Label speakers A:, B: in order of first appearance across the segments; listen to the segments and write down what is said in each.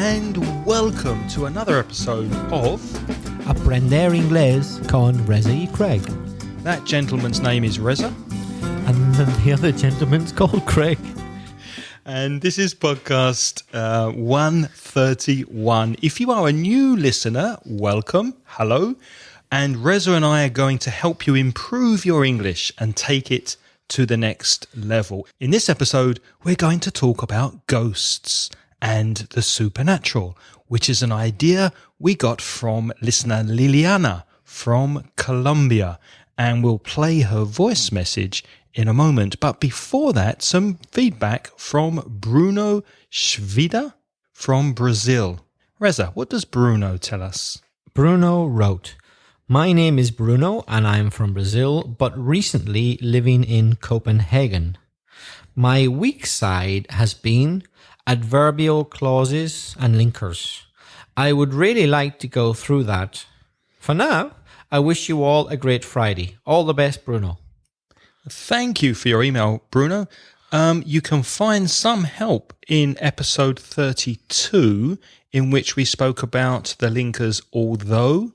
A: and welcome to another episode of
B: Aprender Inglés con Reza y Craig.
A: That gentleman's name is Reza.
B: And the other gentleman's called Craig.
A: And this is podcast 131. If you are a new listener, welcome, hello. And Reza and I are going to help you improve your English and take it to the next level. In this episode, we're going to talk about ghosts and the supernatural, which is an idea we got from listener Liliana from Colombia. And we'll play her voice message in a moment. But before that, some feedback from Bruno Schwida from Brazil. Reza, what does Bruno tell us?
B: Bruno wrote, "My name is Bruno and I'm from Brazil, but recently living in Copenhagen. My weak side has been adverbial clauses and linkers. I would really like to go through that. For now, I wish you all a great Friday. All the best, Bruno."
A: Thank you for your email, Bruno. You can find some help in episode 32, in which we spoke about the linkers although,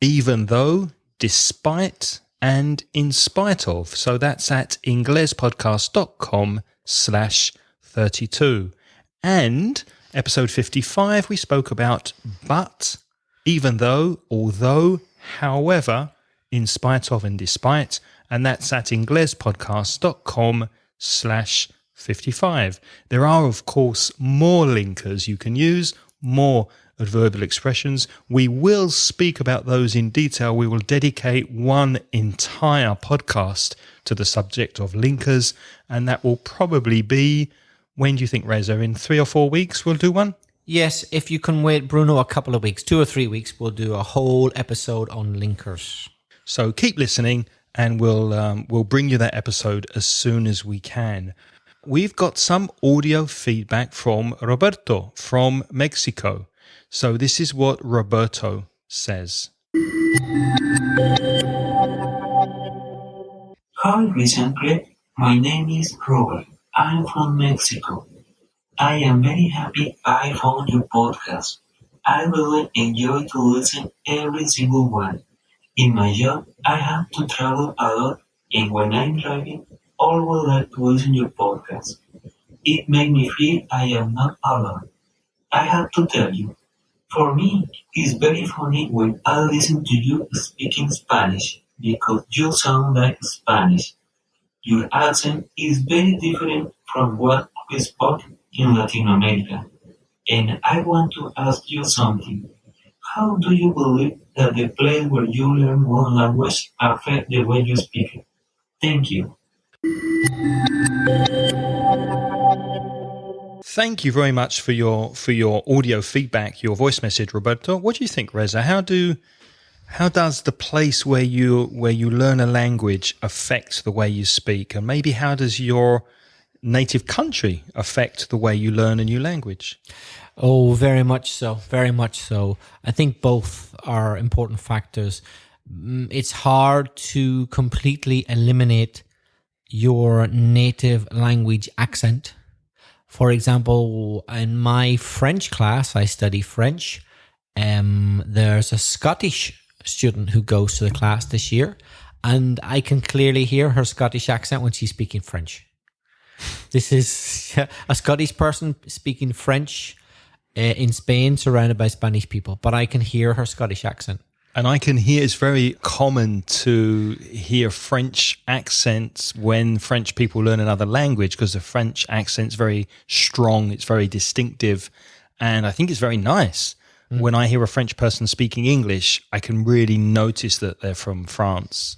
A: even though, despite, and in spite of. So that's at inglespodcast.com/32. And episode 55, we spoke about but, even though, although, however, in spite of, and despite. And that's at inglespodcast.com/55. There are, of course, more linkers you can use, more adverbial expressions. We will speak about those in detail. We will dedicate one entire podcast to the subject of linkers, and that will probably be, when do you think, Reza? In 3 or 4 weeks we'll do one?
B: Yes, if you can wait, Bruno, a couple of weeks, 2 or 3 weeks, we'll do a whole episode on linkers.
A: So keep listening, and we'll bring you that episode as soon as we can. We've got some audio feedback from Roberto from Mexico. So this is what Roberto says.
C: Hi, Reza and Craig. My name is Robert. I'm from Mexico. I am very happy I found your podcast. I really enjoy to listen every single one. In my job, I have to travel a lot, and when I'm driving, always like to listen to your podcast. It makes me feel I am not alone. I have to tell you, for me, it's very funny when I listen to you speaking Spanish, because you sound like Spanish. Your accent is very different from what we spoke in Latin America. And I want to ask you something. How do you believe that the place where you learn one language affect the way you speak it? Thank you.
A: Thank you very much for your audio feedback, your voice message, Roberto. What do you think, Reza? How does the place where you learn a language affect the way you speak? And maybe how does your native country affect the way you learn a new language?
B: Oh, very much so. Very much so. I think both are important factors. It's hard to completely eliminate your native language accent. For example, in my French class, I study French. There's a Scottish student who goes to the class this year, and I can clearly hear her Scottish accent when she's speaking French. This is a Scottish person speaking French in Spain, surrounded by Spanish people, but I can hear her Scottish accent.
A: And I can hear, it's very common to hear French accents when French people learn another language, because the French accent's very strong, it's very distinctive, and I think it's very nice. When I hear a French person speaking English, I can really notice that they're from France.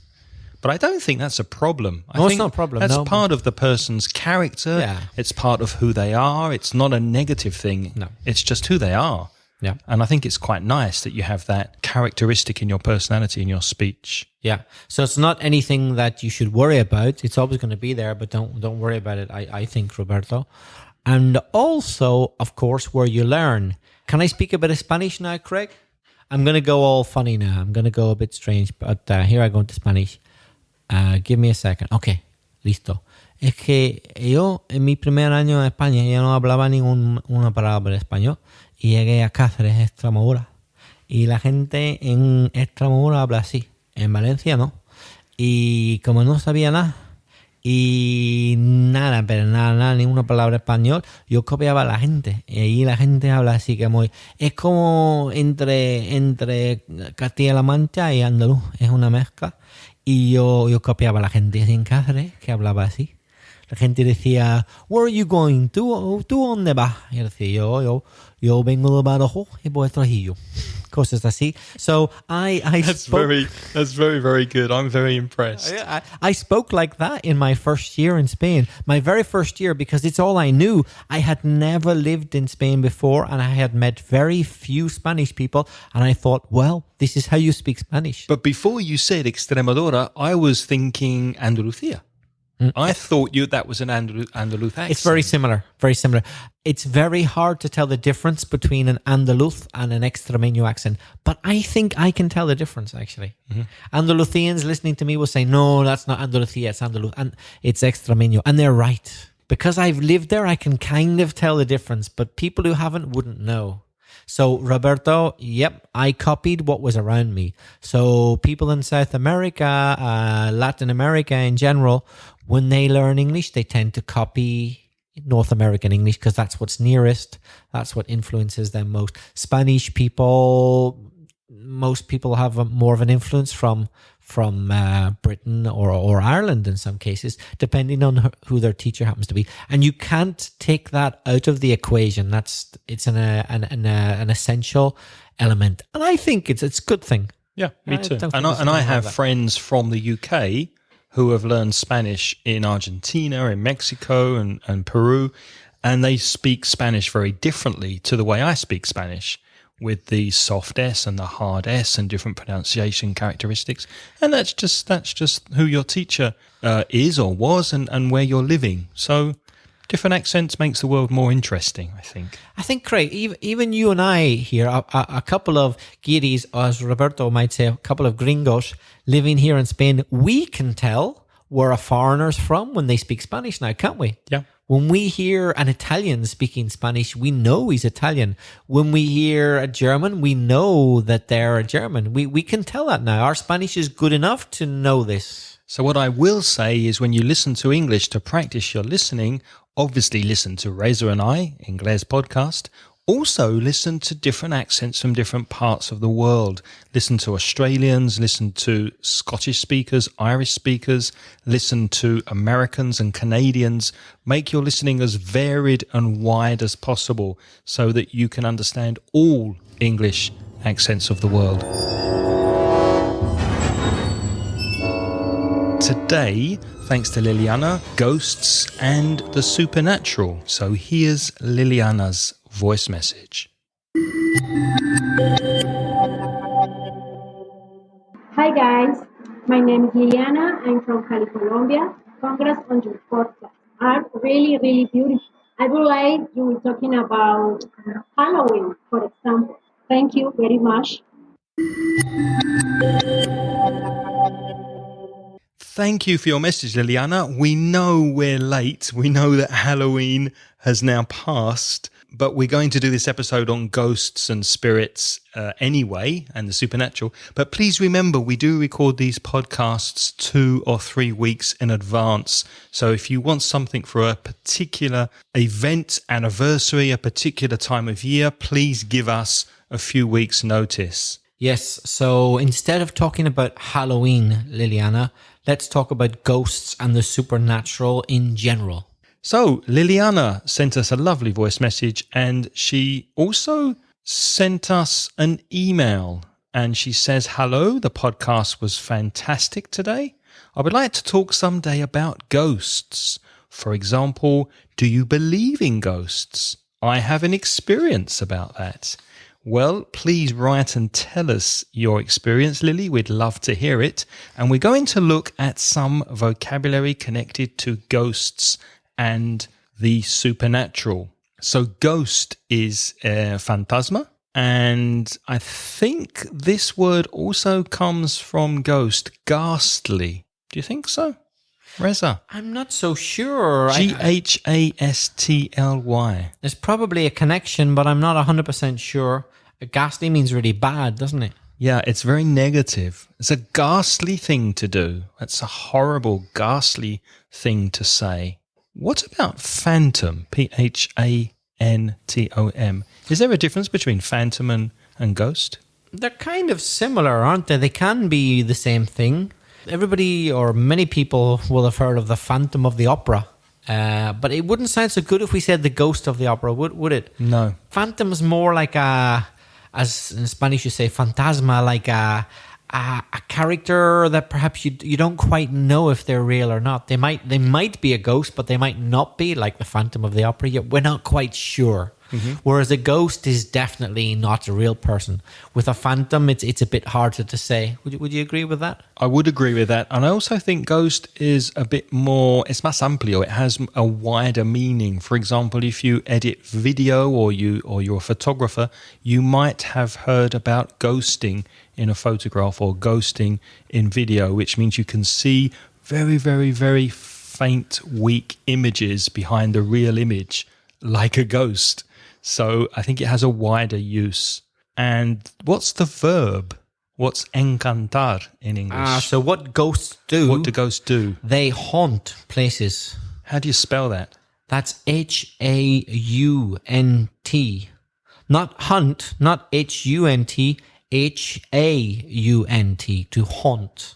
A: But I don't think that's a problem. I think
B: it's not a problem.
A: That's
B: no.
A: part of the person's character.
B: Yeah.
A: It's part of who they are. It's not a negative thing.
B: No.
A: It's just who they are.
B: Yeah.
A: And I think it's quite nice that you have that characteristic in your personality, in your speech.
B: Yeah. So it's not anything that you should worry about. It's always going to be there, but don't worry about it, I think, Roberto. And also, of course, where you learn. Can I speak a bit of Spanish now, Craig? I'm going to go all funny now. I'm going to go a bit strange, but here I go into Spanish. Give me a second. Okay, listo. Es que yo en mi primer año en España ya no hablaba ninguna palabra de español y llegué a Cáceres, Extremadura. Y la gente en Extremadura habla así. En Valencia no. Y como no sabía nada y nada, pero nada, ninguna palabra español, yo copiaba a la gente. Y ahí la gente habla así que muy... Es como entre Castilla-La Mancha y andaluz. Es una mezcla. Y yo copiaba a la gente así en Cáceres, que hablaba así. La gente decía, where are you going? ¿Tú dónde vas? Y yo decía, yo vengo de Badajoz y voy a Trujillo. Cosas así. So I
A: That's
B: spoke,
A: very, very good. I'm very impressed.
B: I spoke like that in my first year in Spain. My very first year, because it's all I knew. I had never lived in Spain before, and I had met very few Spanish people. And I thought, well, this is how you speak Spanish.
A: But before you said Extremadura, I was thinking Andalucía. I thought that was an Andaluz accent.
B: It's very similar, very similar. It's very hard to tell the difference between an Andaluz and an Extremeño accent, but I think I can tell the difference, actually. Mm-hmm. Andalusians listening to me will say, no, that's not Andalucía, it's Andaluz, and it's Extremeño, and they're right. Because I've lived there, I can kind of tell the difference, but people who haven't wouldn't know. So, Roberto, yep, I copied what was around me. So, people in South America, Latin America in general, when they learn English, they tend to copy North American English because that's what's nearest. That's what influences them most. Spanish people, most people have more of an influence from Britain or Ireland in some cases, depending on who their teacher happens to be. And you can't take that out of the equation. It's an essential element, and I think it's a good thing.
A: Yeah, me too. And I have friends from the UK who have learned Spanish in Argentina, in Mexico, and Peru, and they speak Spanish very differently to the way I speak Spanish, with the soft S and the hard S and different pronunciation characteristics. And that's just who your teacher is or was and where you're living. So different accents makes the world more interesting, I think.
B: I think, Craig, even you and I here, a couple of guiris, as Roberto might say, a couple of gringos living here in Spain, we can tell where a foreigner's from when they speak Spanish now, can't we?
A: Yeah.
B: When we hear an Italian speaking Spanish, we know he's Italian. When we hear a German, we know that they're a German. We can tell that now. Our Spanish is good enough to know this.
A: So what I will say is when you listen to English to practice your listening, obviously listen to Reza and I, Inglés Podcast. Also listen to different accents from different parts of the world. Listen to Australians, listen to Scottish speakers, Irish speakers, listen to Americans and Canadians. Make your listening as varied and wide as possible so that you can understand all English accents of the world. Today, thanks to Liliana, ghosts and the supernatural. So here's Liliana's voice message.
D: Hi guys, my name is Liliana. I'm from Colombia. Congrats on your podcast. Are really, really beautiful. I would like you were talking about Halloween, for example. Thank you very much.
A: Thank you for your message, Liliana. We know we're late. We know that Halloween has now passed, but we're going to do this episode on ghosts and spirits anyway, and the supernatural. But please remember, we do record these podcasts 2 or 3 weeks in advance. So if you want something for a particular event, anniversary, a particular time of year, please give us a few weeks' notice.
B: Yes, so instead of talking about Halloween, Liliana, let's talk about ghosts and the supernatural in general.
A: So Liliana sent us a lovely voice message, and she also sent us an email, and she says, hello, the podcast was fantastic today. I would like to talk someday about ghosts. For example, do you believe in ghosts? I have an experience about that. Well, please write and tell us your experience, Lily. We'd love to hear it. And we're going to look at some vocabulary connected to ghosts and the supernatural. So ghost is fantasma. And I think this word also comes from ghost, ghastly. Do you think so? Reza?
B: I'm not so sure.
A: Ghastly.
B: There's probably a connection, but I'm not 100% sure. Ghastly means really bad, doesn't it?
A: Yeah, it's very negative. It's a ghastly thing to do. It's a horrible, ghastly thing to say. What about phantom? Phantom. Is there a difference between phantom and ghost?
B: They're kind of similar, aren't they? They can be the same thing. Everybody or many people will have heard of the Phantom of the Opera. But it wouldn't sound so good if we said the ghost of the opera, would it?
A: No.
B: Phantom's more like as in Spanish you say, fantasma, like a character that perhaps you don't quite know if they're real or not. They might be a ghost, but they might not be, like the Phantom of the Opera. We're not quite sure. Mm-hmm. Whereas a ghost is definitely not a real person. With a phantom, it's a bit harder to say. Would you agree with that?
A: I would agree with that. And I also think ghost is a bit more, it's más amplio. It has a wider meaning. For example, if you edit video or you're a photographer, you might have heard about ghosting in a photograph or ghosting in video, which means you can see very, very, very faint, weak images behind the real image, like a ghost. So I think it has a wider use. And what's the verb? What's encantar in English?
B: So what ghosts do...
A: What do ghosts do?
B: They haunt places.
A: How do you spell that?
B: That's H-A-U-N-T. Not hunt, not H-U-N-T, H-A-U-N-T, to haunt.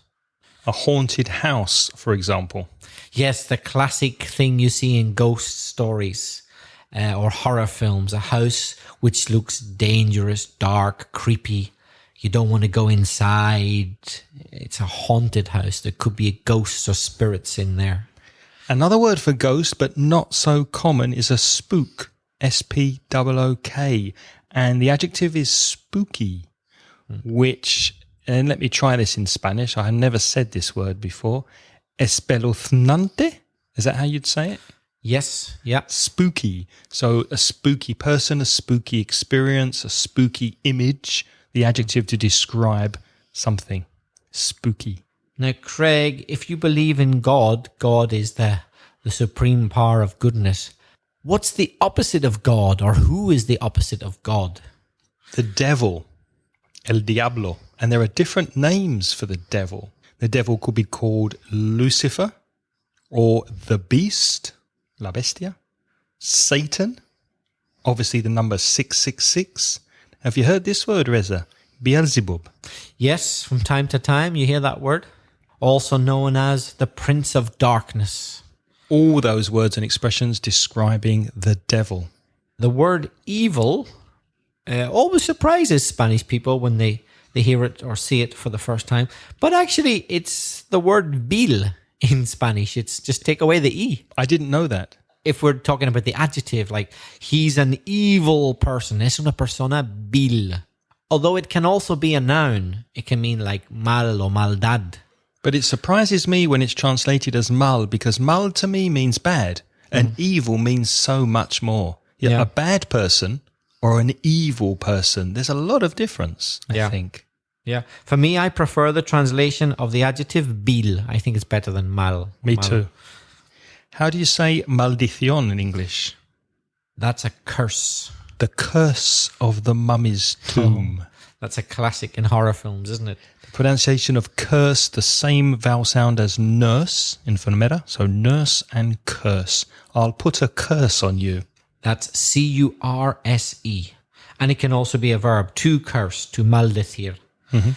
A: A haunted house, for example.
B: Yes, the classic thing you see in ghost stories. Or horror films, a house which looks dangerous, dark, creepy. You don't want to go inside. It's a haunted house. There could be ghosts or spirits in there.
A: Another word for ghost, but not so common, is a spook. S-P-O-O-K. And the adjective is spooky, which, and let me try this in Spanish. I have never said this word before. Espeluznante? Is that how you'd say it?
B: Yes, yeah.
A: Spooky. So a spooky person, a spooky experience, a spooky image, the adjective to describe something. Spooky.
B: Now, Craig, if you believe in God, God is the supreme power of goodness. What's the opposite of God, or who is the opposite of God?
A: The devil. El diablo. And there are different names for the devil. The devil could be called Lucifer or the beast. La Bestia, Satan, obviously the number 666. Have you heard this word, Reza? Beelzebub.
B: Yes, from time to time you hear that word. Also known as the Prince of Darkness.
A: All those words and expressions describing the devil.
B: The word evil always surprises Spanish people when they hear it or see it for the first time. But actually, it's the word vil in Spanish. It's just take away the E.
A: I didn't know that.
B: If we're talking about the adjective, like he's an evil person, es una persona vil. Although it can also be a noun. It can mean like mal or maldad.
A: But it surprises me when it's translated as mal, because mal to me means bad and evil means so much more. Yeah. A bad person or an evil person, there's a lot of difference, I think.
B: Yeah. For me, I prefer the translation of the adjective vil. I think it's better than mal.
A: Me too. How do you say maldición in English?
B: That's a curse.
A: The curse of the mummy's tomb.
B: Oh, that's a classic in horror films, isn't it?
A: The pronunciation of curse, the same vowel sound as nurse, enfermera. So nurse and curse. I'll put a curse on you.
B: That's C-U-R-S-E. And it can also be a verb, to curse, to maldecir. Mm-hmm.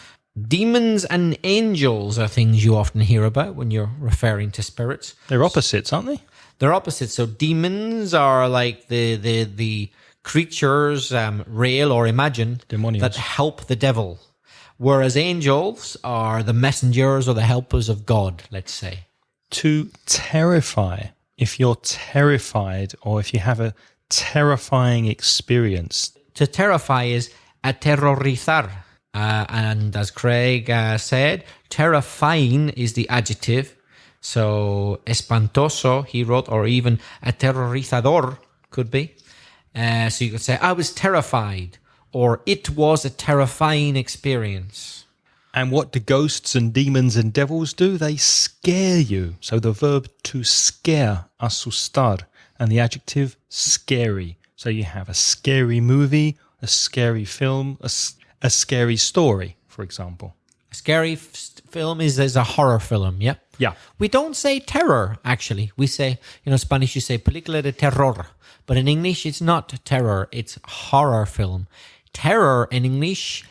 B: Demons and angels are things you often hear about when you're referring to spirits.
A: They're opposites, aren't they?
B: They're opposites. So demons are like the creatures, real or imagined,
A: Demonios,
B: that help the devil. Whereas angels are the messengers or the helpers of God, let's say.
A: To terrify. If you're terrified or if you have a terrifying experience.
B: To terrify is aterrorizar. And as Craig said, terrifying is the adjective. So espantoso, he wrote, or even aterrorizador could be. So you could say, I was terrified, or it was a terrifying experience.
A: And what do ghosts and demons and devils do? They scare you. So the verb to scare, asustar, and the adjective scary. So you have a scary movie, a scary film, a scary story, for example.
B: A scary film is a horror film, yeah?
A: Yeah.
B: We don't say terror, actually. We say, Spanish you say película de terror. But in English, it's not terror, it's horror film. Terror in English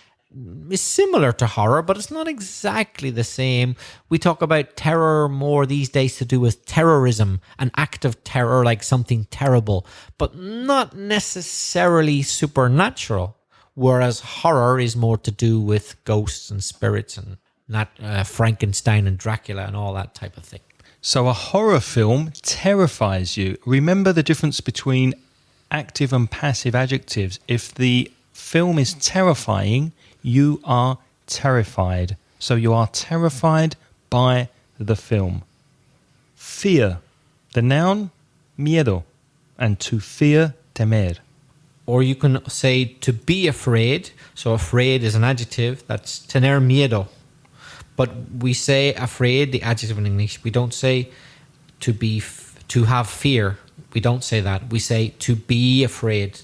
B: is similar to horror, but it's not exactly the same. We talk about terror more these days to do with terrorism, an act of terror, like something terrible, but not necessarily supernatural. Whereas horror is more to do with ghosts and spirits and not Frankenstein and Dracula and all that type of thing.
A: So a horror film terrifies you. Remember the difference between active and passive adjectives. If the film is terrifying, you are terrified. So you are terrified by the film. Fear, the noun, miedo, and to fear, temer.
B: Or you can say to be afraid. So afraid is an adjective. That's tener miedo. But we say afraid, the adjective in English. We don't say to have fear. We don't say that. We say to be afraid.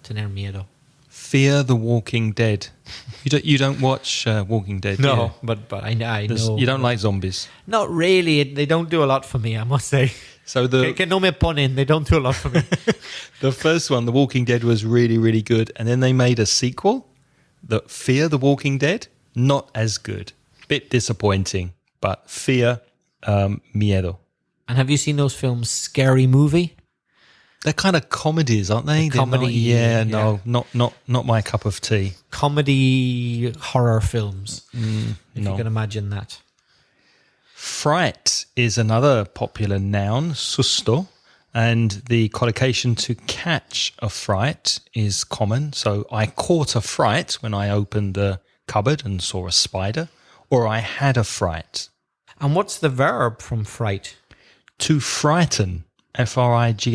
B: Tener miedo.
A: Fear the Walking Dead. You don't watch Walking Dead, do you?
B: No, but I know.
A: You don't like zombies.
B: Not really. They don't do a lot for me, I must say.
A: So
B: Que no me ponen. They don't do a lot for me.
A: the first one, The Walking Dead, was really, really good. And then they made a sequel, Fear the Walking Dead, not as good. Bit disappointing, but Fear, miedo.
B: And have you seen those films, Scary Movie?
A: They're kind of comedies, aren't they?
B: Comedy,
A: Not my cup of tea.
B: Comedy horror films, if
A: no.
B: you can imagine that.
A: Fright is another popular noun, susto, and the collocation to catch a fright is common. So I caught a fright when I opened a cupboard and saw a spider, or I had a fright.
B: And what's the verb from fright?
A: To frighten, F-R-I-G-H-T-E-N,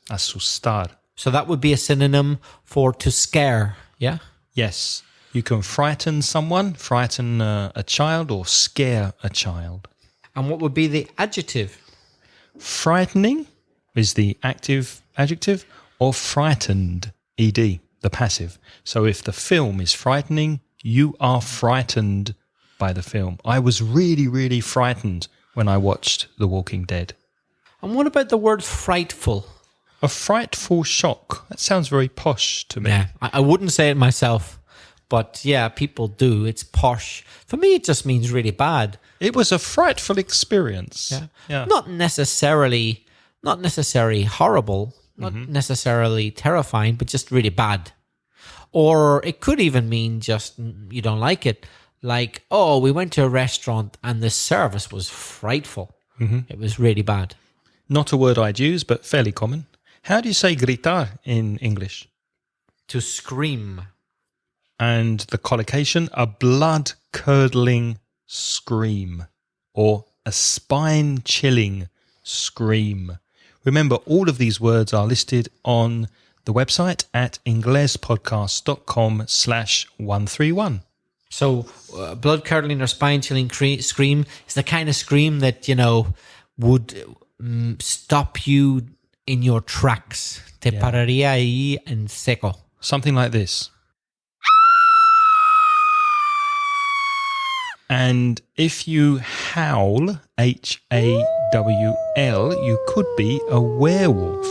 A: asustar.
B: So that would be a synonym for to scare, yeah?
A: Yes, you can frighten someone, frighten a child, or scare a child.
B: And what would be the adjective?
A: Frightening is the active adjective, or frightened, ed, the passive. So if the film is frightening, you are frightened by the film. I was really, really frightened when I watched The Walking Dead.
B: And what about the word frightful?
A: A frightful shock. That sounds very posh to me.
B: Yeah, I wouldn't say it myself, but yeah, people do. It's posh. For me, it just means really bad.
A: It was a frightful experience.
B: Yeah. Not necessarily horrible, not necessarily terrifying, but just really bad. Or it could even mean just you don't like it. Like, oh, we went to a restaurant and the service was frightful. It was really bad.
A: Not a word I'd use, but fairly common. How do you say gritar in English?
B: To scream.
A: And the collocation, a blood-curdling scream, or a spine-chilling scream. Remember, all of these words are listed on the website at inglespodcast.com/131.
B: So blood-curdling or spine-chilling scream is the kind of scream that, would stop you in your tracks. Te pararía ahí en seco.
A: Something like this. And if you howl, H-A-W-L, you could be a werewolf.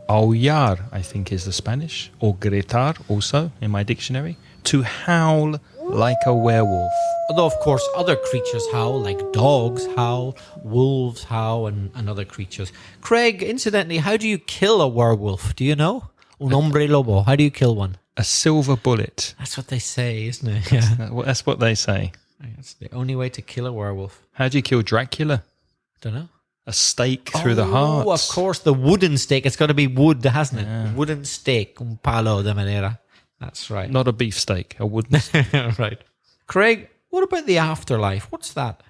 A: Aullar, I think, is the Spanish, or gritar also in my dictionary. To howl like a werewolf.
B: Although, of course, other creatures howl, like dogs howl, wolves howl, and other creatures. Craig, incidentally, how do you kill a werewolf? Do you know? Un hombre lobo. How do you kill one?
A: A silver bullet.
B: That's what they say, isn't it? Yeah.
A: That's what they say.
B: That's the only way to kill a werewolf.
A: How do you kill Dracula?
B: Don't know.
A: A stake through the heart.
B: Oh, of course, the wooden stake. It's got to be wood, hasn't it? Yeah. Wooden stake. Un palo de madera. That's right.
A: Not a beefsteak, a wooden stake.
B: Right. Craig, what about the afterlife? What's that?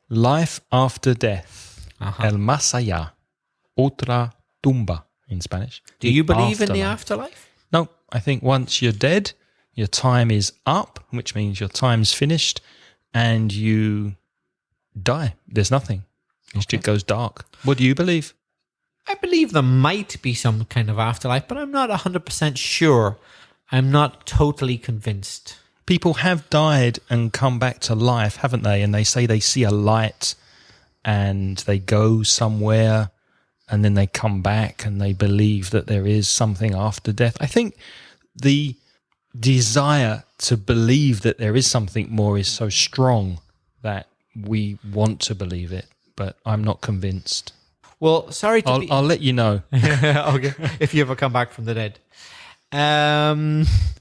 A: Life after death. El más allá. Otra tumba in Spanish.
B: Do you believe in the afterlife?
A: No, I think once you're dead, Your time is up, which means your time's finished, and you die. There's nothing. It goes dark. What do you believe?
B: I believe there might be some kind of afterlife, but I'm not 100% sure. I'm not totally convinced.
A: People have died and come back to life, haven't they? And they say they see a light and they go somewhere and then they come back and they believe that there is something after death. I think the desire to believe that there is something more is so strong that we want to believe it, but I'm not convinced.
B: Well, sorry to
A: I'll let you know.
B: Okay, if you ever come back from the dead.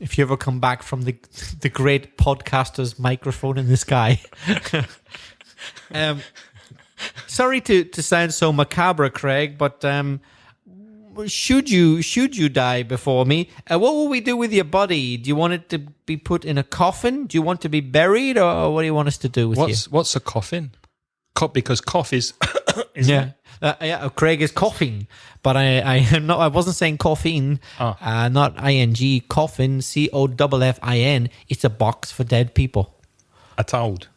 B: If you ever come back from the great podcaster's microphone in the sky. Sorry to sound so macabre, Craig, but should you die before me, what will we do with your body? Do you want it to be put in a coffin? Do you want to be buried, or what do you want us to do with you?
A: What's a coffin? Because cough is
B: yeah. Craig is coughing, but I wasn't saying caffeine, not ing, coffin, COFFIN. It's a box for dead people.
A: A told.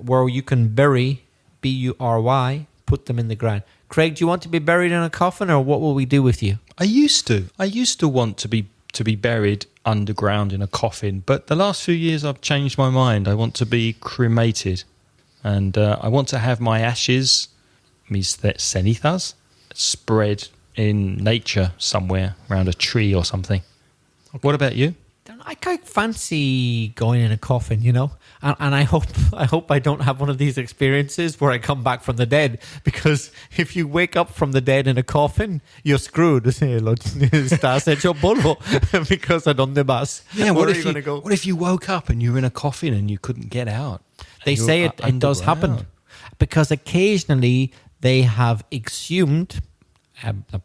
B: Where you can bury, BURY, put them in the ground. Craig, do you want to be buried in a coffin, or what will we do with you?
A: I used to want to be buried underground in a coffin, but the last few years I've changed my mind. I want to be cremated, and I want to have my ashes, mis cenizas, spread in nature somewhere around a tree or something. Okay. What about you?
B: I quite fancy going in a coffin, and I hope I don't have one of these experiences where I come back from the dead, because if you wake up from the dead in a coffin, you're screwed. Estás hecho polvo, because ¿a dónde vas?
A: Yeah,
B: where are you going to go?
A: What if you woke up and you were in a coffin and you couldn't get out?
B: They say it does happen, because occasionally they have exhumed,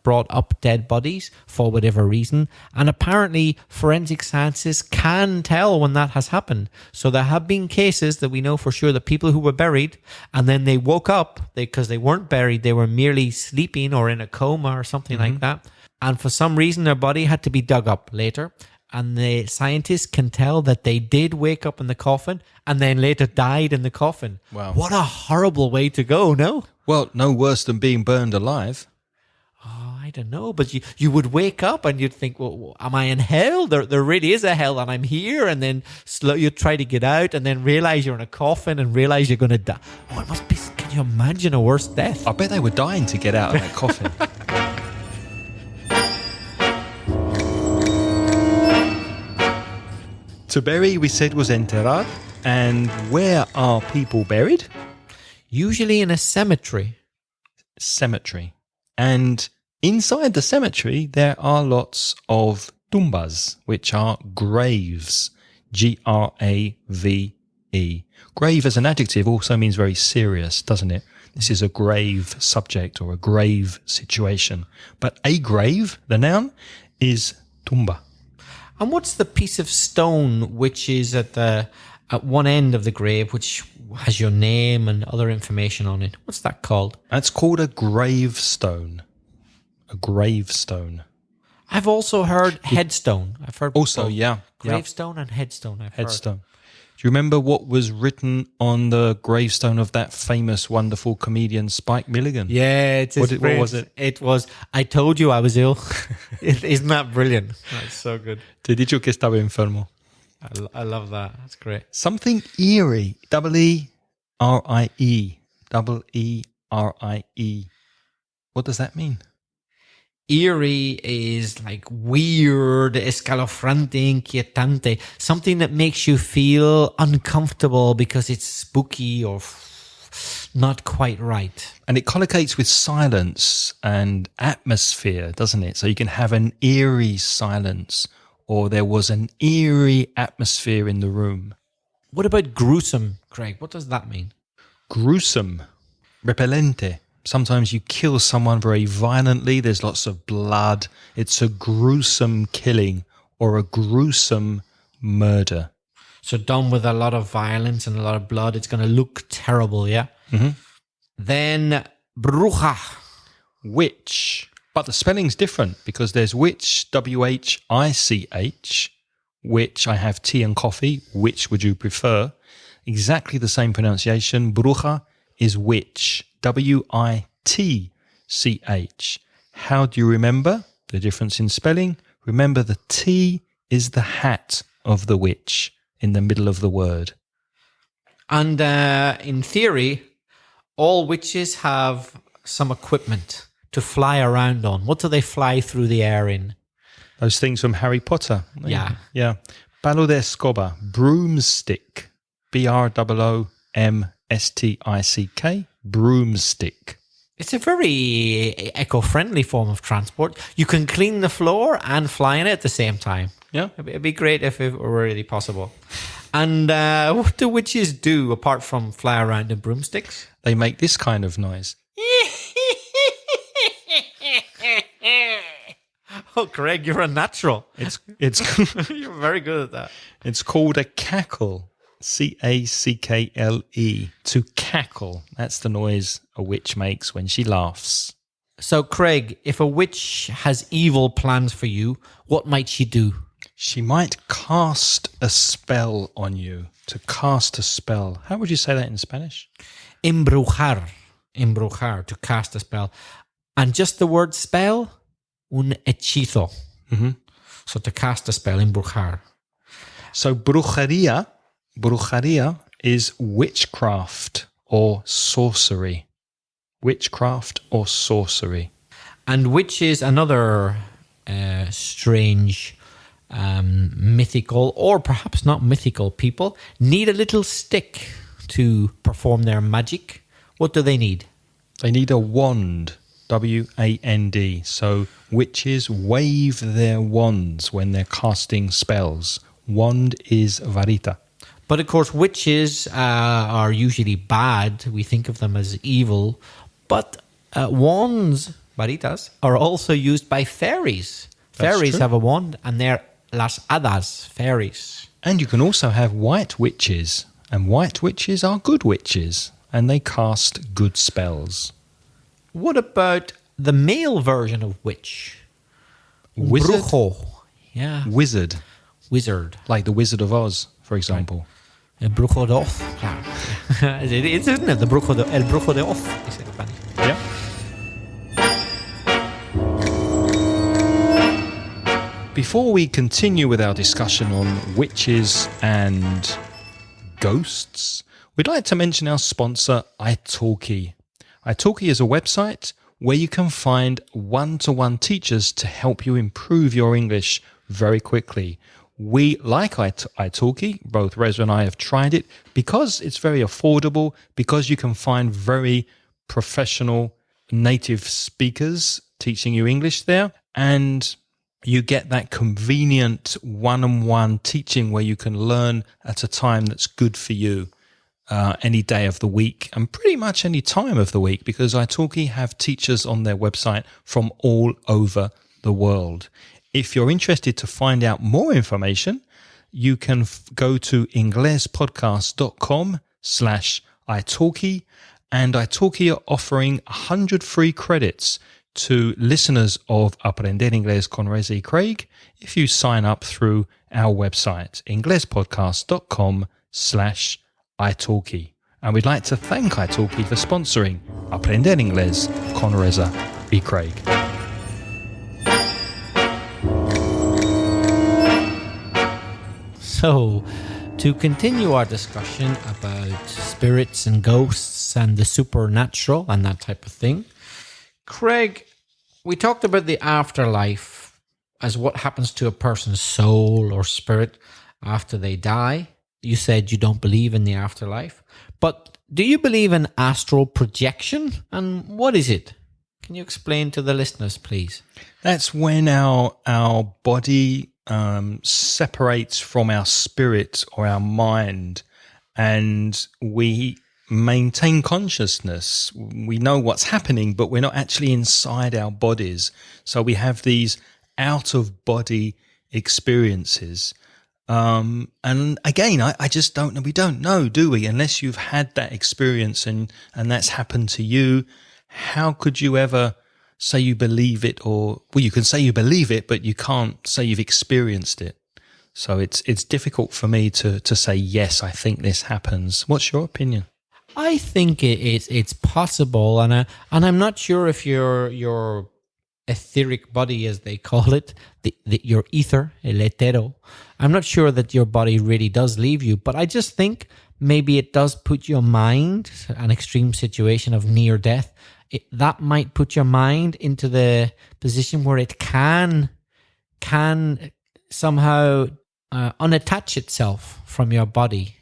B: brought up dead bodies for whatever reason, and apparently forensic sciences can tell when that has happened. So there have been cases that we know for sure that people who were buried and then they woke up because they weren't buried, they were merely sleeping or in a coma or something like that, and for some reason their body had to be dug up later, and the scientists can tell that they did wake up in the coffin and then later died in the coffin.
A: Wow.
B: What a horrible way to go, no?
A: Well, no worse than being burned alive.
B: Oh, I don't know, but you would wake up and you'd think, well, am I in hell? There really is a hell and I'm here, and then you try to get out and then realize you're in a coffin and realize you're going to die. Oh, it must be, can you imagine a worse death?
A: I bet they were dying to get out of that coffin. To bury, we said, was enterrar. And where are people buried?
B: Usually in a cemetery.
A: Cemetery. And inside the cemetery, there are lots of tumbas, which are graves. Grave. Grave as an adjective also means very serious, doesn't it? This is a grave subject or a grave situation. But a grave, the noun, is tumba.
B: And what's the piece of stone which is at one end of the grave, which has your name and other information on it? What's that called?
A: That's called a gravestone. A gravestone.
B: I've also heard headstone. I've heard
A: also,
B: both.
A: yeah.
B: Gravestone and headstone. I've
A: headstone.
B: heard.
A: Do you remember what was written on the gravestone of that famous, wonderful comedian Spike Milligan?
B: Yeah, it's
A: what was it?
B: It was, I told you I was ill. Isn't that brilliant? That's so good.
A: Te he dicho que estaba enfermo.
B: I love that. That's great.
A: Something eerie. E-E-R-I-E. E-E-R-I-E. What does that mean?
B: Eerie is like weird, escalofriante, inquietante, something that makes you feel uncomfortable because it's spooky or not quite right.
A: And it collocates with silence and atmosphere, doesn't it? So you can have an eerie silence, or there was an eerie atmosphere in the room.
B: What about gruesome, Craig? What does that mean?
A: Gruesome. Repellente. Sometimes you kill someone very violently. There's lots of blood. It's a gruesome killing or a gruesome murder.
B: So done with a lot of violence and a lot of blood, it's going to look terrible, yeah?
A: Mm-hmm.
B: Then bruja.
A: Witch. But the spelling's different because there's witch, W-H-I-C-H, which I have tea and coffee. Which would you prefer? Exactly the same pronunciation. Bruja is witch. W-I-T-C-H. How do you remember the difference in spelling? Remember, the T is the hat of the witch in the middle of the word.
B: And in theory, all witches have some equipment to fly around on. What do they fly through the air in?
A: Those things from Harry Potter.
B: Yeah.
A: Yeah. Palo de escoba, broomstick. B-R-O-O-M-S-T-I-C-K. Broomstick.
B: It's a very eco-friendly form of transport. You can clean the floor and fly in it at the same time.
A: Yeah.
B: It'd be great if it were really possible. And what do witches do apart from fly around in broomsticks?
A: They make this kind of noise.
B: Oh, Craig, you're a natural.
A: It's
B: You're very good at that.
A: It's called a cackle. C-A-C-K-L-E. To cackle. That's the noise a witch makes when she laughs.
B: So, Craig, if a witch has evil plans for you, what might she do?
A: She might cast a spell on you. To cast a spell. How would you say that in Spanish?
B: Embrujar. Embrujar, to cast a spell. And just the word spell, un hechizo.
A: Mm-hmm.
B: So to cast a spell, embrujar.
A: So brujeria is witchcraft or sorcery. Witchcraft or sorcery.
B: And witch is another strange, mythical, or perhaps not mythical people, need a little stick to perform their magic. What do they need?
A: They need a wand. W-A-N-D. So witches wave their wands when they're casting spells. Wand is varita.
B: But of course, witches are usually bad. We think of them as evil. But wands, varitas, are also used by fairies.
A: That's
B: Fairies
A: true.
B: have a wand, and they're las hadas, fairies.
A: And you can also have white witches. And white witches are good witches. And they cast good spells.
B: What about the male version of witch?
A: Wizard?
B: Brujo. Yeah.
A: Wizard.
B: Wizard.
A: Like the Wizard of Oz, for example.
B: El brujo de Oz. Claro. It's, isn't it? El brujo de Oz. Is in Spanish.
A: Yeah. Before we continue with our discussion on witches and ghosts, we'd like to mention our sponsor, italki. Italki is a website where you can find one-to-one teachers to help you improve your English very quickly. We like italki. Both Reza and I have tried it because it's very affordable, because you can find very professional native speakers teaching you English there, and you get that convenient one-on-one teaching where you can learn at a time that's good for you any day of the week and pretty much any time of the week, because italki have teachers on their website from all over the world. If you're interested to find out more information, you can go to inglespodcast.com/italki, and italki are offering 100 free credits to listeners of Aprender Inglés con Reza y Craig if you sign up through our website, inglespodcast.com/italki. And we'd like to thank italki for sponsoring Aprender Inglés con Reza y Craig.
B: So, to continue our discussion about spirits and ghosts and the supernatural and that type of thing, Craig, we talked about the afterlife as what happens to a person's soul or spirit after they die. You said you don't believe in the afterlife, but do you believe in astral projection? And what is it? Can you explain to the listeners, please?
A: That's when our body separates from our spirit or our mind, and we maintain consciousness. We know what's happening, but we're not actually inside our bodies. So we have these out-of-body experiences. And again, I just don't know. We don't know, do we? Unless you've had that experience and that's happened to you, how could you ever say you believe it? Or, well, you can say you believe it, but you can't say you've experienced it. So it's difficult for me to say, yes, I think this happens. What's your opinion?
B: I think it's possible, and I'm not sure if your etheric body, as they call it, your ether, el etero, I'm not sure that your body really does leave you, but I just think maybe it does put your mind, an extreme situation of near death, that might put your mind into the position where it can somehow unattach itself from your body,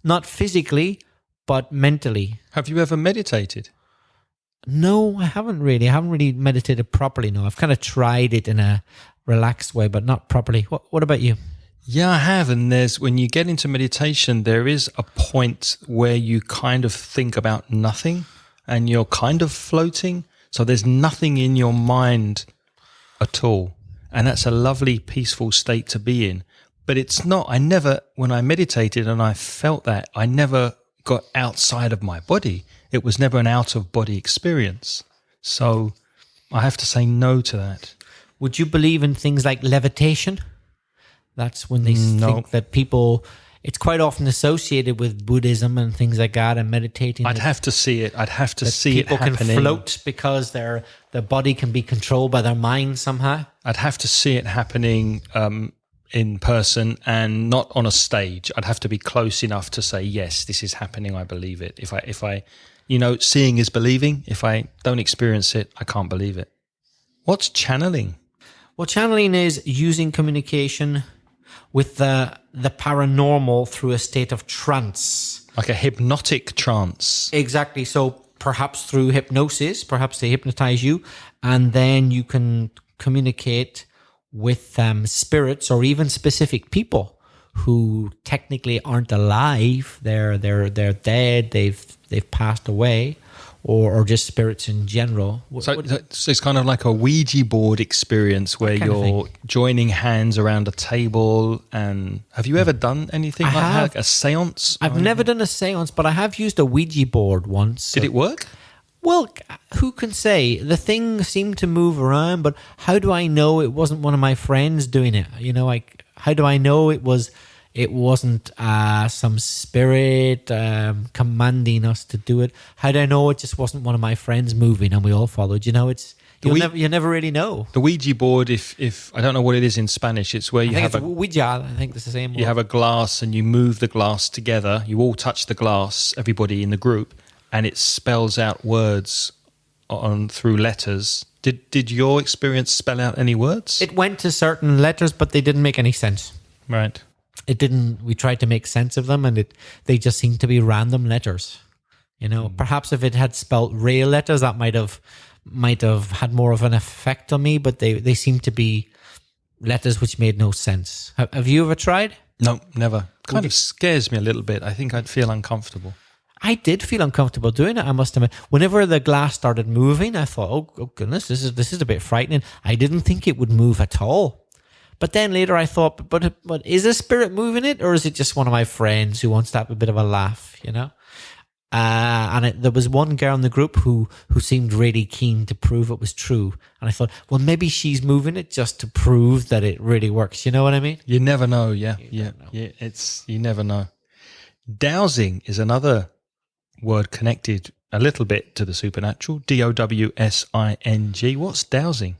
B: not physically, but mentally.
A: Have you ever meditated?
B: No, I haven't really. I haven't really meditated properly. No, I've kind of tried it in a relaxed way, but not properly. What about you?
A: Yeah, I have. And when you get into meditation, there is a point where you kind of think about nothing and you're kind of floating. So there's nothing in your mind at all. And that's a lovely, peaceful state to be in. But it's not, when I meditated and I felt that, I never got outside of my body. It was never an out-of-body experience. So I have to say no to that.
B: Would you believe in things like levitation? That's when they think that people... It's quite often associated with Buddhism and things like that, and meditating.
A: I'd have to see it. I'd have to see it happening.
B: People can float because their body can be controlled by their mind somehow.
A: I'd have to see it happening in person and not on a stage. I'd have to be close enough to say, yes, this is happening. I believe it. If I, seeing is believing. If I don't experience it, I can't believe it. What's channeling?
B: Well, channeling is using communication with the paranormal through a state of trance.
A: Like a hypnotic trance.
B: Exactly. So perhaps through hypnosis, perhaps they hypnotize you, and then you can communicate with spirits or even specific people who technically aren't alive. They're dead. They've passed away, or just spirits in general.
A: So it's kind of like a Ouija board experience where you're joining hands around a table. And have you ever done anything like that, like a seance?
B: I've never done a seance, but I have used a Ouija board once.
A: Did it work?
B: Well, who can say? The thing seemed to move around, but how do I know it wasn't one of my friends doing it? How do I know it wasn't some spirit commanding us to do it? How do I know it just wasn't one of my friends moving and we all followed? You never really know.
A: The Ouija board, if I don't know what it is in Spanish, it's where you have
B: Ouija. I think it's the same word.
A: You have a glass and you move the glass together. You all touch the glass, everybody in the group, and it spells out words through letters. Did your experience spell out any words?
B: It went to certain letters, but they didn't make any sense.
A: Right.
B: It didn't. We tried to make sense of them, and they just seemed to be random letters. Perhaps if it had spelt real letters, that might have had more of an effect on me. But they seemed to be letters which made no sense. Have you ever tried?
A: No, never. Kind of scares me a little bit. I think I'd feel uncomfortable.
B: I did feel uncomfortable doing it, I must admit. Whenever the glass started moving, I thought, oh goodness, this is a bit frightening. I didn't think it would move at all. But then later I thought, but is a spirit moving it, or is it just one of my friends who wants to have a bit of a laugh, there was one girl in the group who seemed really keen to prove it was true. And I thought, well, maybe she's moving it just to prove that it really works. You know what I mean?
A: You never know, yeah. You never know. Dowsing is another word connected a little bit to the supernatural. D-O-W-S-I-N-G. What's dowsing?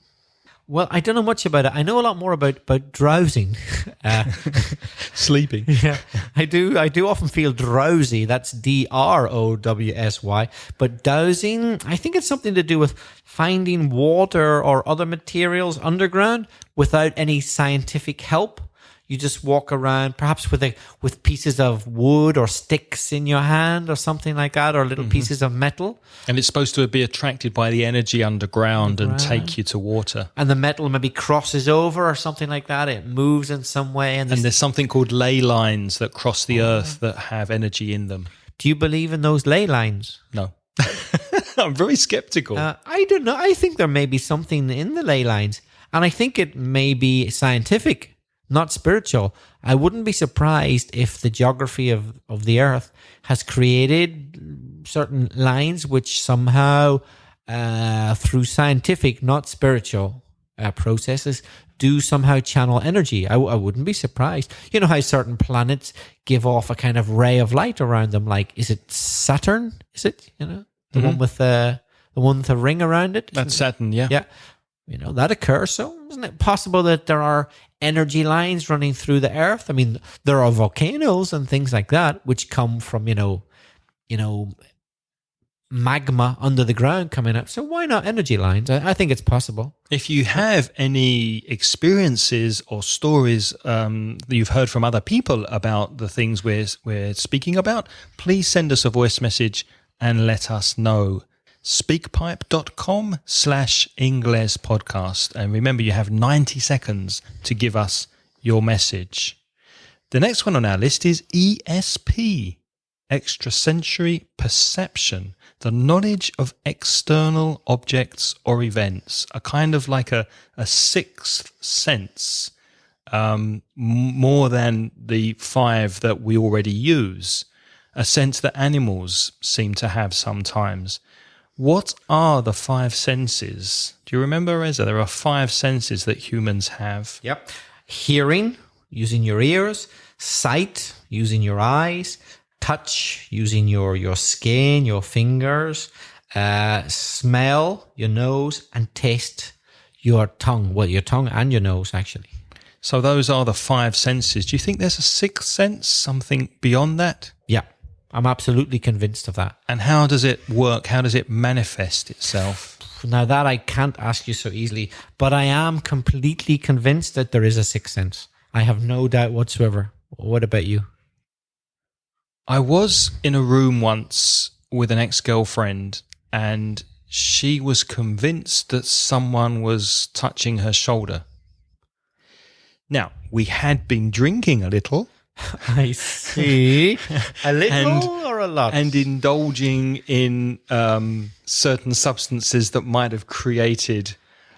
B: Well, I don't know much about it. I know a lot more about drowsing.
A: Sleeping.
B: Yeah, I do often feel drowsy. That's D-R-O-W-S-Y. But dowsing, I think it's something to do with finding water or other materials underground without any scientific help. You just walk around, perhaps with pieces of wood or sticks in your hand or something like that, or little pieces of metal.
A: And it's supposed to be attracted by the energy underground and take you to water.
B: And the metal maybe crosses over or something like that. It moves in some way.
A: And there's something called ley lines that cross the earth that have energy in them.
B: Do you believe in those ley lines?
A: No. I'm very skeptical.
B: I don't know. I think there may be something in the ley lines. And I think it may be scientific, not spiritual. I wouldn't be surprised if the geography of the earth has created certain lines which somehow, through scientific, not spiritual processes, do somehow channel energy. I wouldn't be surprised. You know how certain planets give off a kind of ray of light around them? Like, is it Saturn? Is it, the one with the one with the ring around it?
A: That's Saturn, yeah.
B: Yeah. That occurs. So isn't it possible that there are energy lines running through the earth? I mean, there are volcanoes and things like that, which come from, magma under the ground coming up. So why not energy lines? I think it's possible.
A: If you have any experiences or stories that you've heard from other people about the things we're speaking about, please send us a voice message and let us know. Speakpipe.com/Ingles podcast. And remember, you have 90 seconds to give us your message. The next one on our list is ESP, extrasensory perception, the knowledge of external objects or events, a kind of like a sixth sense, more than the 5 that we already use, a sense that animals seem to have sometimes. What are the 5 senses? Do you remember, Reza? There are 5 senses that humans have.
B: Yep. Hearing, using your ears. Sight, using your eyes. Touch, using your skin, your fingers. Smell, your nose. And taste, your tongue. Well, your tongue and your nose, actually.
A: So those are the 5 senses. Do you think there's a 6th sense, something beyond that?
B: Yeah. I'm absolutely convinced of that.
A: And how does it work? How does it manifest itself?
B: Now that I can't ask you so easily, but I am completely convinced that there is a 6th sense. I have no doubt whatsoever. What about you?
A: I was in a room once with an ex-girlfriend, and she was convinced that someone was touching her shoulder. Now, we had been drinking a little.
B: I see. A little or a lot?
A: And indulging in certain substances that might have created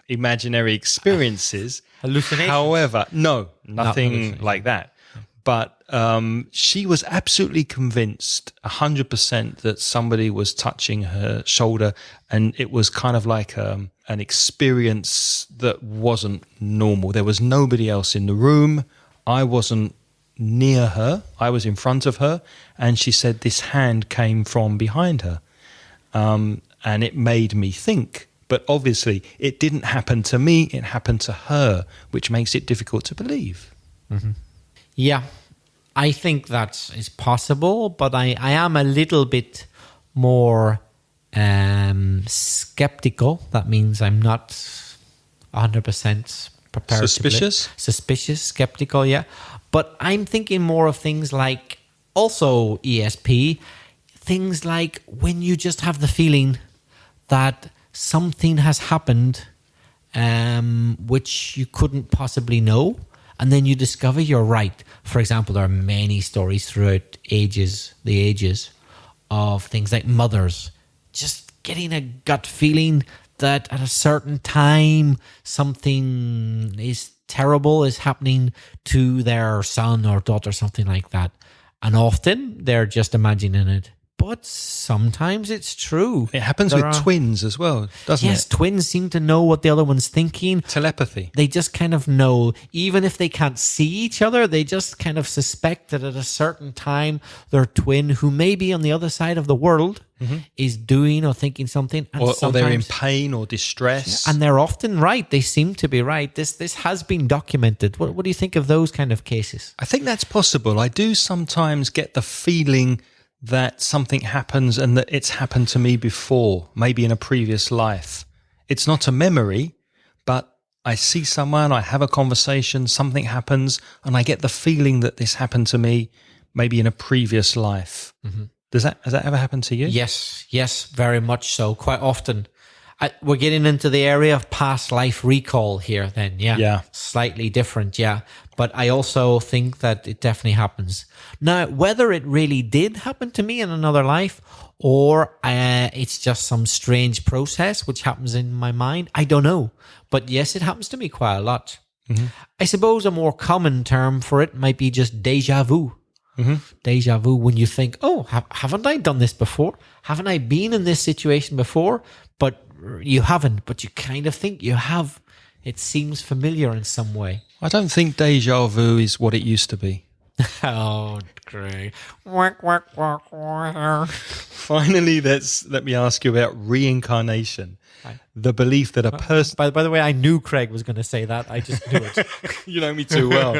A: imaginary experiences.
B: Hallucinations?
A: However, no, nothing like that. But she was absolutely convinced, 100%, that somebody was touching her shoulder, and it was kind of like an experience that wasn't normal. There was nobody else in the room. I wasn't near her. I was in front of her, and she said this hand came from behind her, and it made me think. But obviously, it didn't happen to me. It happened to her, which makes it difficult to believe.
B: Mm-hmm. Yeah, I think that is possible, but I am a little bit more skeptical. That means I'm not 100% prepared. Suspicious, skeptical, yeah. But I'm thinking more of things like, also ESP, things like when you just have the feeling that something has happened which you couldn't possibly know, and then you discover you're right. For example, there are many stories throughout the ages of things like mothers just getting a gut feeling that at a certain time something is terrible is happening to their son or daughter, something like that. And often they're just imagining it. But sometimes it's true.
A: It happens with twins as well, doesn't it?
B: Yes, twins seem to know what the other one's thinking.
A: Telepathy.
B: They just kind of know. Even if they can't see each other, they just kind of suspect that at a certain time their twin, who may be on the other side of the world, is doing or thinking something. And
A: or they're in pain or distress.
B: And they're often right. They seem to be right. This has been documented. What do you think of those kind of cases?
A: I think that's possible. I do sometimes get the feeling that something happens and that it's happened to me before, maybe in a previous life. It's not a memory, but I see someone, I have a conversation, something happens, and I get the feeling that this happened to me maybe in a previous life. Mm-hmm. Has that ever happened to you?
B: Yes, very much so. Quite often. We're getting into the area of past life recall here then, yeah. Slightly different, yeah. But I also think that it definitely happens. Now, whether it really did happen to me in another life or it's just some strange process which happens in my mind, I don't know. But yes, it happens to me quite a lot. Mm-hmm. I suppose a more common term for it might be just déjà vu. Mm-hmm. Déjà vu, when you think, oh, haven't I done this before? Haven't I been in this situation before? But you haven't, but you kind of think you have. It seems familiar in some way.
A: I don't think deja vu is what it used to be.
B: Oh, great.
A: Finally, let me ask you about reincarnation. The belief that a person...
B: By the way, I knew Craig was going to say that. I just knew it.
A: You know me too well.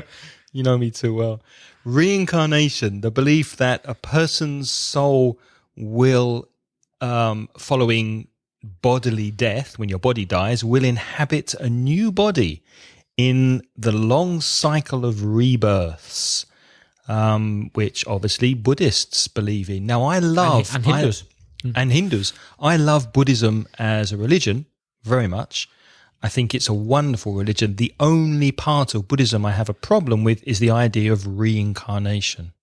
A: You know me too well. Reincarnation, the belief that a person's soul will, following bodily death, when your body dies, will inhabit a new body in the long cycle of rebirths, which obviously Buddhists believe in. Now, I love...
B: And Hindus.
A: And Hindus. I love Buddhism as a religion very much. I think it's a wonderful religion. The only part of Buddhism I have a problem with is the idea of reincarnation,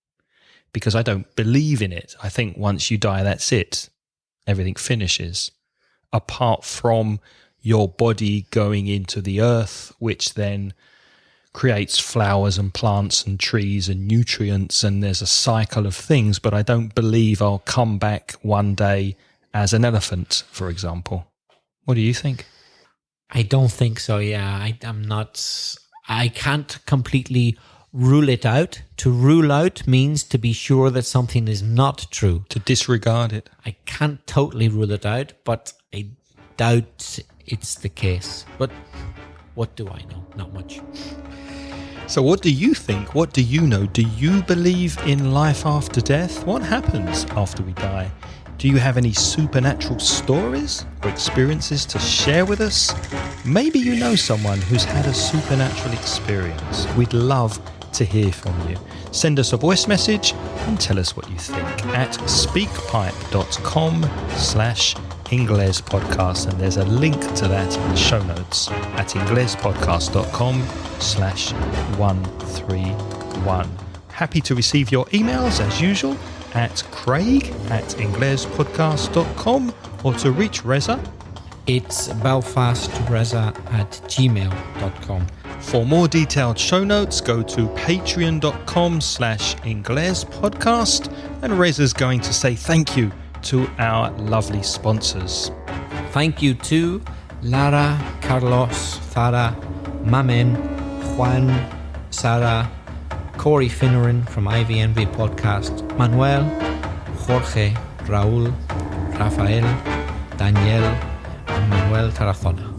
A: because I don't believe in it. I think once you die, that's it. Everything finishes, apart from your body going into the earth, which then creates flowers and plants and trees and nutrients, and there's a cycle of things. But I don't believe I'll come back one day as an elephant, for example. What do you think?
B: I don't think so, yeah. I can't completely rule it out. To rule out means to be sure that something is not true.
A: To disregard it.
B: I can't totally rule it out, but I doubt it's the case. But what do I know? Not much.
A: So what do you think? What do you know? Do you believe in life after death? What happens after we die? Do you have any supernatural stories or experiences to share with us? Maybe you know someone who's had a supernatural experience. We'd love to hear from you. Send us a voice message and tell us what you think at speakpipe.com/Ingles podcast. And there's a link to that in the show notes at inglespodcast.com/131. Happy to receive your emails as usual at craig@inglespodcast.com, or to reach Reza,
B: it's belfastreza@gmail.com.
A: For more detailed show notes, go to patreon.com/inglespodcast, and Reza's going to say thank you to our lovely sponsors.
B: Thank you to Lara, Carlos, Farah, Mamen, Juan, Sarah, Corey Finneran from IVNV Podcast, Manuel, Jorge, Raúl, Rafael, Daniel, and Manuel Tarazona.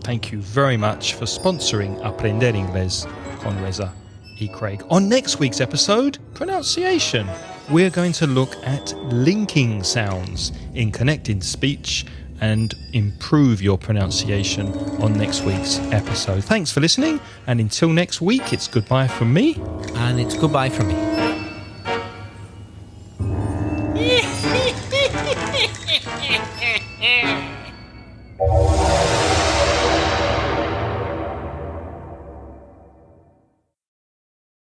A: Thank you very much for sponsoring Aprender Inglés con Reza y Craig. On next week's episode, pronunciation. We're going to look at linking sounds in connected speech and improve your pronunciation on next week's episode. Thanks for listening, and until next week, it's goodbye from me.
B: And it's goodbye from me.